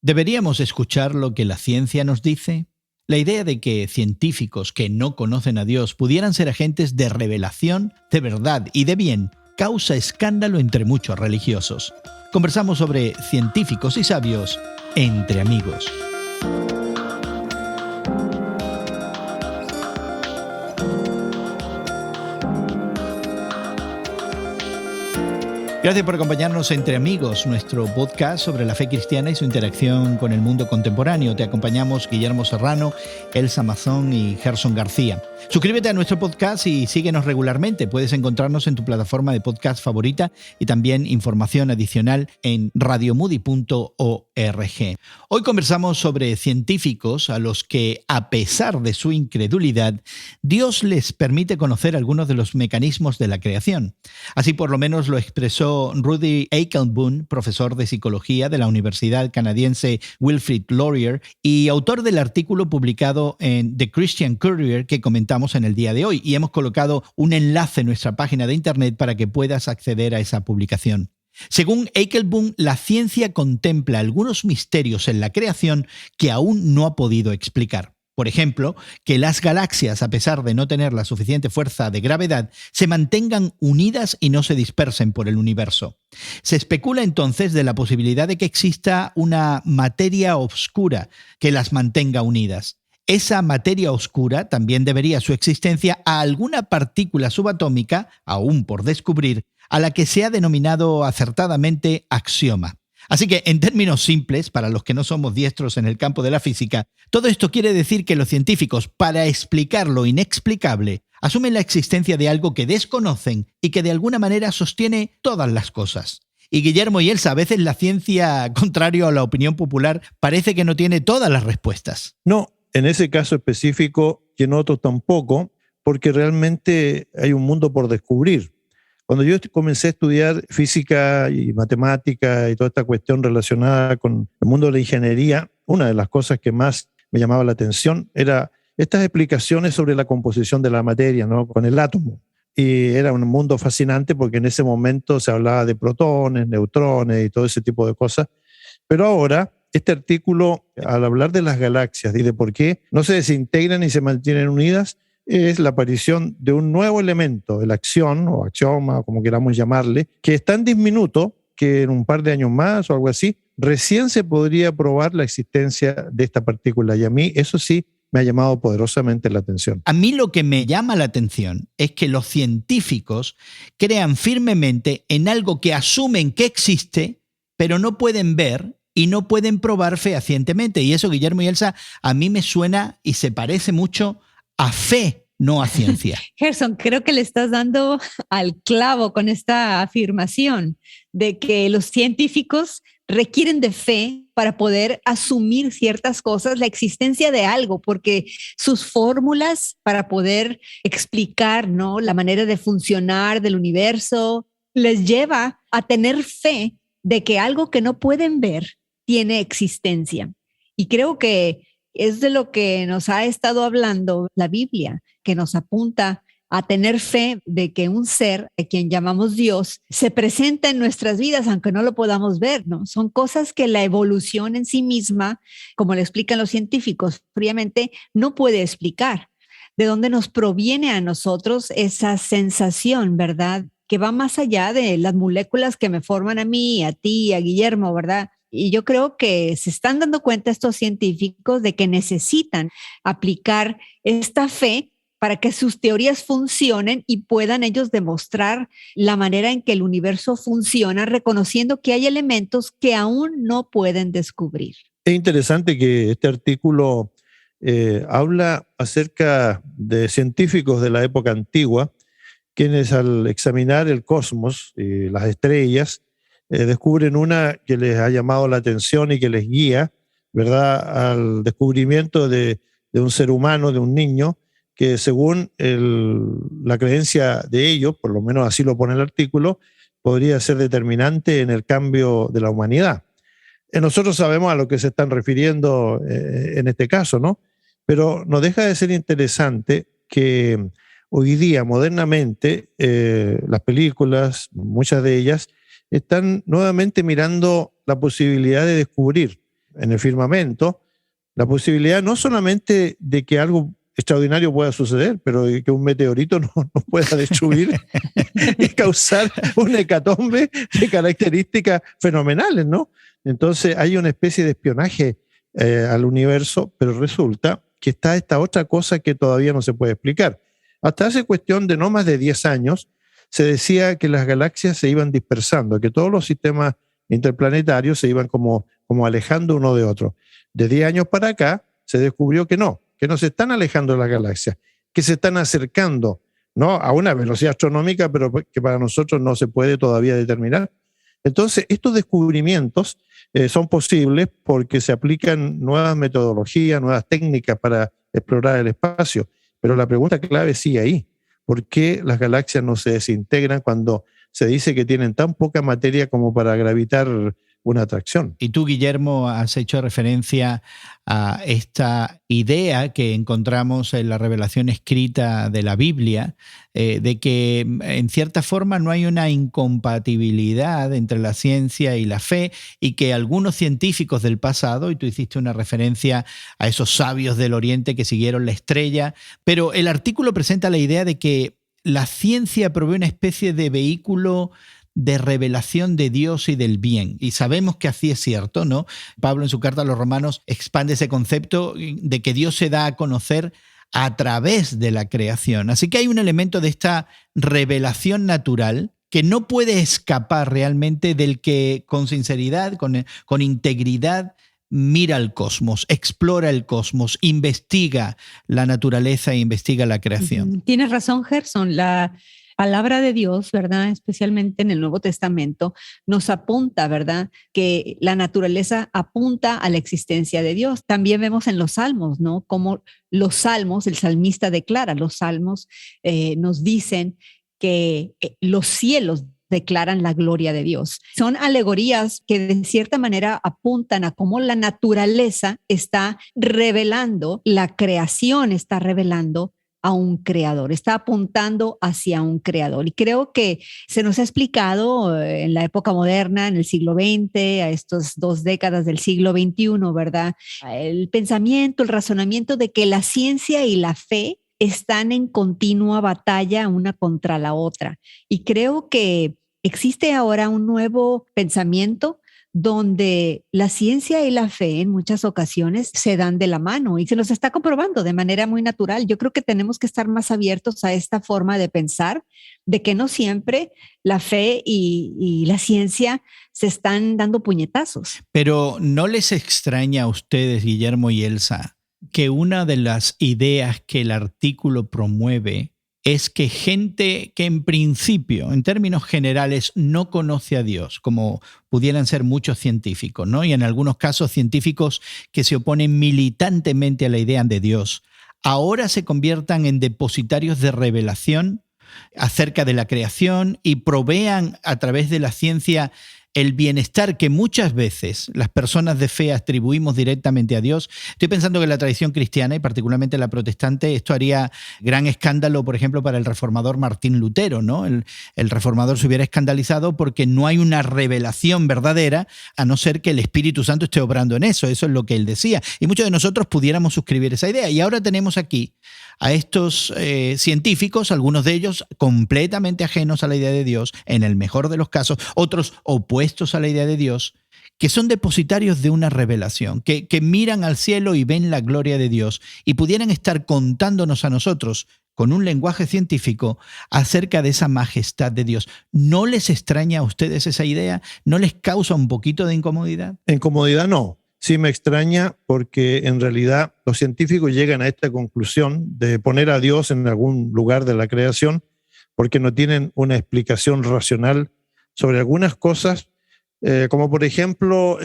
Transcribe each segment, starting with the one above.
¿Deberíamos escuchar lo que la ciencia nos dice? La idea de que científicos que no conocen a Dios pudieran ser agentes de revelación, de verdad y de bien causa escándalo entre muchos religiosos. Conversamos sobre científicos y sabios entre amigos. Gracias por acompañarnos Entre Amigos, nuestro podcast sobre la fe cristiana y su interacción con el mundo contemporáneo. Te acompañamos Guillermo Serrano, Elsa Mazón y Gerson García. Suscríbete a nuestro podcast y síguenos regularmente. Puedes encontrarnos en tu plataforma de podcast favorita y también información adicional en radiomoody.org. Hoy conversamos sobre científicos a los que, a pesar de su incredulidad, Dios les permite conocer algunos de los mecanismos de la creación. Así por lo menos lo expresó Rudy Eichelboom, profesor de psicología de la Universidad canadiense Wilfrid Laurier y autor del artículo publicado en The Christian Courier que comentamos en el día de hoy. Y hemos colocado un enlace en nuestra página de internet para que puedas acceder a esa publicación. Según Eichelboom, la ciencia contempla algunos misterios en la creación que aún no ha podido explicar. Por ejemplo, que las galaxias, a pesar de no tener la suficiente fuerza de gravedad, se mantengan unidas y no se dispersen por el universo. Se especula entonces de la posibilidad de que exista una materia oscura que las mantenga unidas. Esa materia oscura también debería su existencia a alguna partícula subatómica, aún por descubrir, a la que se ha denominado acertadamente axioma. Así que, en términos simples, para los que no somos diestros en el campo de la física, todo esto quiere decir que los científicos, para explicar lo inexplicable, asumen la existencia de algo que desconocen y que de alguna manera sostiene todas las cosas. Y Guillermo y Elsa, a veces la ciencia, contrario a la opinión popular, parece que no tiene todas las respuestas. No, en ese caso específico, y en otros tampoco, porque realmente hay un mundo por descubrir. Cuando yo comencé a estudiar física y matemática y toda esta cuestión relacionada con el mundo de la ingeniería, una de las cosas que más me llamaba la atención era estas explicaciones sobre la composición de la materia, ¿no? Con el átomo. Y era un mundo fascinante porque en ese momento se hablaba de protones, neutrones y todo ese tipo de cosas. Pero ahora, este artículo, al hablar de las galaxias y de por qué no se desintegran y se mantienen unidas, es la aparición de un nuevo elemento, el axión o axioma, como queramos llamarle, que es tan diminuto que en un par de años más o algo así, recién se podría probar la existencia de esta partícula. Y a mí eso sí me ha llamado poderosamente la atención. A mí lo que me llama la atención es que los científicos crean firmemente en algo que asumen que existe, pero no pueden ver y no pueden probar fehacientemente. Y eso, Guillermo y Elsa, a mí me suena y se parece mucho a fe, no a ciencia. Gerson, creo que le estás dando al clavo con esta afirmación de que los científicos requieren de fe para poder asumir ciertas cosas, la existencia de algo, porque sus fórmulas para poder explicar, ¿no?, la manera de funcionar del universo les lleva a tener fe de que algo que no pueden ver tiene existencia. Y creo que es de lo que nos ha estado hablando la Biblia, que nos apunta a tener fe de que un ser, a quien llamamos Dios, se presenta en nuestras vidas, aunque no lo podamos ver, ¿no? Son cosas que la evolución en sí misma, como le explican los científicos fríamente, no puede explicar. De dónde nos proviene a nosotros esa sensación, ¿verdad?, que va más allá de las moléculas que me forman a mí, a ti, a Guillermo, ¿verdad? Y yo creo que se están dando cuenta estos científicos de que necesitan aplicar esta fe para que sus teorías funcionen y puedan ellos demostrar la manera en que el universo funciona, reconociendo que hay elementos que aún no pueden descubrir. Es interesante que este artículo habla acerca de científicos de la época antigua, quienes al examinar el cosmos y las estrellas, descubren una que les ha llamado la atención y que les guía, ¿verdad?, al descubrimiento de un ser humano, de un niño, que según la creencia de ellos, por lo menos así lo pone el artículo, podría ser determinante en el cambio de la humanidad. Nosotros sabemos a lo que se están refiriendo en este caso, ¿no? Pero no deja de ser interesante que hoy día, modernamente, las películas, muchas de ellas, están nuevamente mirando la posibilidad de descubrir en el firmamento, la posibilidad no solamente de que algo extraordinario pueda suceder, pero de que un meteorito no pueda destruir y causar una hecatombe de características fenomenales, ¿no? Entonces hay una especie de espionaje al universo, pero resulta que está esta otra cosa que todavía no se puede explicar. Hasta hace cuestión de no más de 10 años, se decía que las galaxias se iban dispersando, que todos los sistemas interplanetarios se iban como alejando uno de otro. De 10 años para acá se descubrió que no se están alejando de las galaxias, que se están acercando, ¿no?, a una velocidad astronómica, pero que para nosotros no se puede todavía determinar. Entonces, estos descubrimientos son posibles porque se aplican nuevas metodologías, nuevas técnicas para explorar el espacio. Pero la pregunta clave sigue ahí. ¿Por qué las galaxias no se desintegran cuando se dice que tienen tan poca materia como para gravitar una atracción? Y tú, Guillermo, has hecho referencia a esta idea que encontramos en la revelación escrita de la Biblia, de que en cierta forma no hay una incompatibilidad entre la ciencia y la fe, y que algunos científicos del pasado, y tú hiciste una referencia a esos sabios del Oriente que siguieron la estrella, pero el artículo presenta la idea de que la ciencia provee una especie de vehículo de revelación de Dios y del bien. Y sabemos que así es cierto, ¿no? Pablo en su carta a los Romanos expande ese concepto de que Dios se da a conocer a través de la creación. Así que hay un elemento de esta revelación natural que no puede escapar realmente del que con sinceridad, con integridad, mira el cosmos, explora el cosmos, investiga la naturaleza e investiga la creación. Tienes razón, Gerson. La palabra de Dios, ¿verdad?, especialmente en el Nuevo Testamento, nos apunta, ¿verdad?, que la naturaleza apunta a la existencia de Dios. También vemos en los Salmos, ¿no?, como los Salmos, el salmista declara, los Salmos nos dicen que los cielos declaran la gloria de Dios. Son alegorías que de cierta manera apuntan a cómo la naturaleza está revelando, la creación está revelando a un creador, está apuntando hacia un creador. Y creo que se nos ha explicado en la época moderna, en el siglo XX, a estas 2 décadas del siglo XXI, ¿verdad?, el pensamiento, el razonamiento de que la ciencia y la fe están en continua batalla una contra la otra. Y creo que existe ahora un nuevo pensamiento donde la ciencia y la fe en muchas ocasiones se dan de la mano y se nos está comprobando de manera muy natural. Yo creo que tenemos que estar más abiertos a esta forma de pensar, de que no siempre la fe y la ciencia se están dando puñetazos. Pero ¿no les extraña a ustedes, Guillermo y Elsa, que una de las ideas que el artículo promueve es que gente que en principio, en términos generales, no conoce a Dios, como pudieran ser muchos científicos, ¿no?, y en algunos casos científicos que se oponen militantemente a la idea de Dios, ahora se conviertan en depositarios de revelación acerca de la creación y provean a través de la ciencia el bienestar que muchas veces las personas de fe atribuimos directamente a Dios? Estoy pensando que en la tradición cristiana y particularmente la protestante esto haría gran escándalo, por ejemplo, para el reformador Martín Lutero, ¿no? El reformador se hubiera escandalizado porque no hay una revelación verdadera, a no ser que el Espíritu Santo esté obrando en eso. Eso es lo que él decía. Y muchos de nosotros pudiéramos suscribir esa idea. Y ahora tenemos aquí a estos científicos, algunos de ellos completamente ajenos a la idea de Dios, en el mejor de los casos, otros opuestos a la idea de Dios, que son depositarios de una revelación, que miran al cielo y ven la gloria de Dios y pudieran estar contándonos a nosotros con un lenguaje científico acerca de esa majestad de Dios. ¿No les extraña a ustedes esa idea? ¿No les causa un poquito de incomodidad? Incomodidad no. Sí me extraña porque en realidad los científicos llegan a esta conclusión de poner a Dios en algún lugar de la creación porque no tienen una explicación racional sobre algunas cosas, como por ejemplo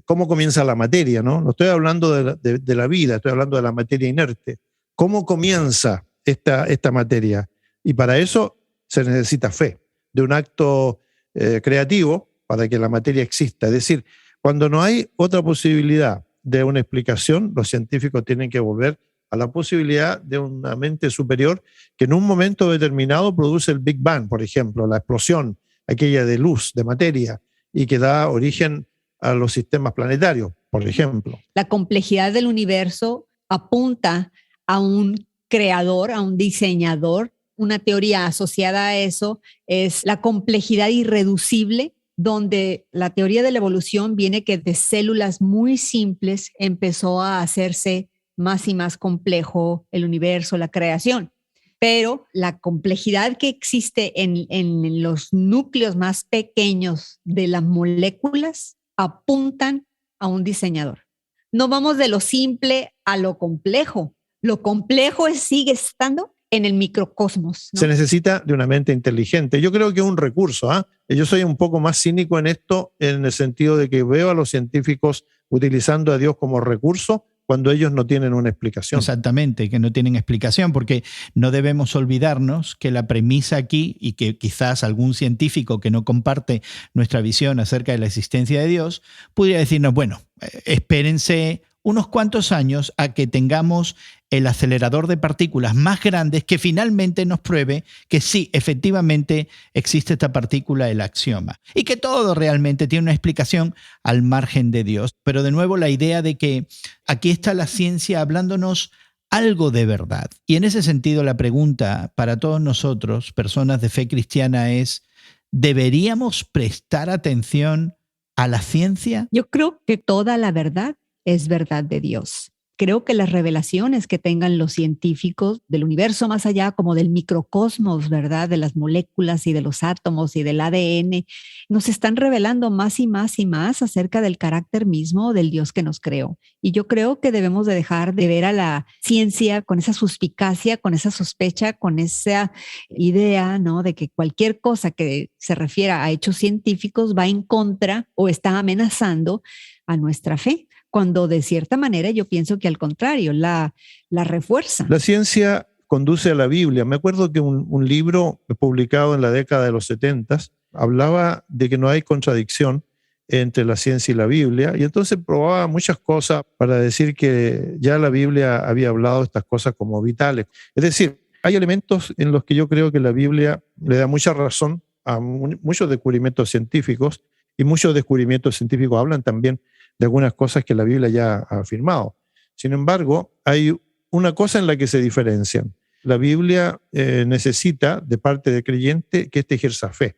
cómo comienza la materia, ¿no? No estoy hablando de la vida, estoy hablando de la materia inerte. ¿Cómo comienza esta materia? Y para eso se necesita fe, de un acto creativo para que la materia exista. Es decir, cuando no hay otra posibilidad de una explicación, los científicos tienen que volver a la posibilidad de una mente superior que en un momento determinado produce el Big Bang, por ejemplo, la explosión aquella de luz, de materia, y que da origen a los sistemas planetarios, por ejemplo. La complejidad del universo apunta a un creador, a un diseñador. Una teoría asociada a eso es la complejidad irreducible, donde la teoría de la evolución viene que de células muy simples empezó a hacerse más y más complejo el universo, la creación. Pero la complejidad que existe en los núcleos más pequeños de las moléculas apuntan a un diseñador. No vamos de lo simple a lo complejo. Lo complejo sigue estando en el microcosmos, ¿no? Se necesita de una mente inteligente. Yo creo que es un recurso. Yo soy un poco más cínico en esto, en el sentido de que veo a los científicos utilizando a Dios como recurso cuando ellos no tienen una explicación. Exactamente, que no tienen explicación, porque no debemos olvidarnos que la premisa aquí, y que quizás algún científico que no comparte nuestra visión acerca de la existencia de Dios, pudiera decirnos, bueno, espérense unos cuantos años a que tengamos el acelerador de partículas más grandes que finalmente nos pruebe que sí, efectivamente existe esta partícula, el axioma, y que todo realmente tiene una explicación al margen de Dios. Pero de nuevo la idea de que aquí está la ciencia hablándonos algo de verdad. Y en ese sentido la pregunta para todos nosotros, personas de fe cristiana, es: ¿deberíamos prestar atención a la ciencia? Yo creo que toda la verdad es verdad de Dios. Creo que las revelaciones que tengan los científicos del universo más allá, como del microcosmos, ¿verdad? De las moléculas y de los átomos y del ADN, nos están revelando más y más y más acerca del carácter mismo del Dios que nos creó. Y yo creo que debemos de dejar de ver a la ciencia con esa suspicacia, con esa sospecha, con esa idea, ¿no? De que cualquier cosa que se refiera a hechos científicos va en contra o está amenazando a nuestra fe, cuando de cierta manera yo pienso que al contrario, la refuerza. La ciencia conduce a la Biblia. Me acuerdo que un libro publicado en la década de los 70 hablaba de que no hay contradicción entre la ciencia y la Biblia, y entonces probaba muchas cosas para decir que ya la Biblia había hablado de estas cosas como vitales. Es decir, hay elementos en los que yo creo que la Biblia le da mucha razón a muchos descubrimientos científicos, y muchos descubrimientos científicos hablan también de algunas cosas que la Biblia ya ha afirmado. Sin embargo, hay una cosa en la que se diferencian. La Biblia necesita de parte del creyente que éste ejerza fe.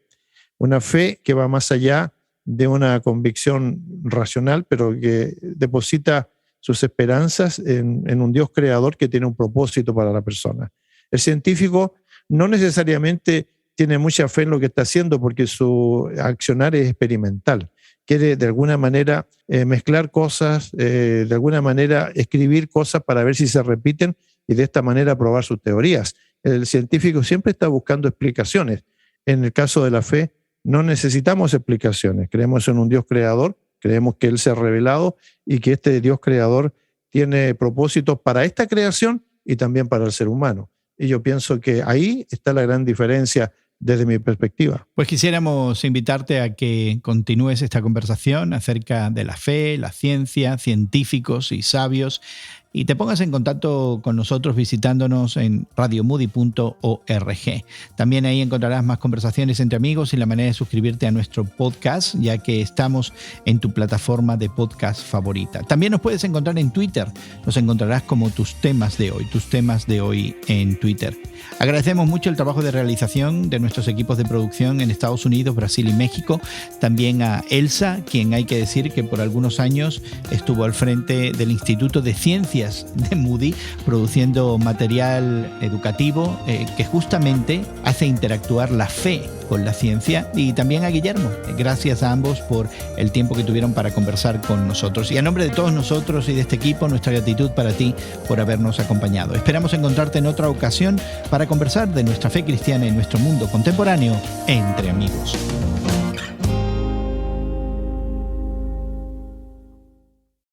Una fe que va más allá de una convicción racional, pero que deposita sus esperanzas en un Dios creador que tiene un propósito para la persona. El científico no necesariamente tiene mucha fe en lo que está haciendo porque su accionar es experimental. Quiere de alguna manera mezclar cosas, de alguna manera escribir cosas para ver si se repiten y de esta manera probar sus teorías. El científico siempre está buscando explicaciones. En el caso de la fe, no necesitamos explicaciones. Creemos en un Dios creador, creemos que Él se ha revelado y que este Dios creador tiene propósitos para esta creación y también para el ser humano. Y yo pienso que ahí está la gran diferencia desde mi perspectiva. Pues quisiéramos invitarte a que continúes esta conversación acerca de la fe, la ciencia, científicos y sabios, y te pongas en contacto con nosotros visitándonos en radiomoody.org. También ahí encontrarás más conversaciones entre amigos y la manera de suscribirte a nuestro podcast, ya que estamos en tu plataforma de podcast favorita. También nos puedes encontrar en Twitter. Nos encontrarás como tus temas de hoy en Twitter. Agradecemos mucho el trabajo de realización de nuestros equipos de producción en Estados Unidos, Brasil y México. También a Elsa, quien hay que decir que por algunos años estuvo al frente del Instituto de Ciencias de Moody, produciendo material educativo que justamente hace interactuar la fe con la ciencia. Y también a Guillermo. Gracias a ambos por el tiempo que tuvieron para conversar con nosotros. Y a nombre de todos nosotros y de este equipo, nuestra gratitud para ti por habernos acompañado. Esperamos encontrarte en otra ocasión para conversar de nuestra fe cristiana y nuestro mundo contemporáneo entre amigos.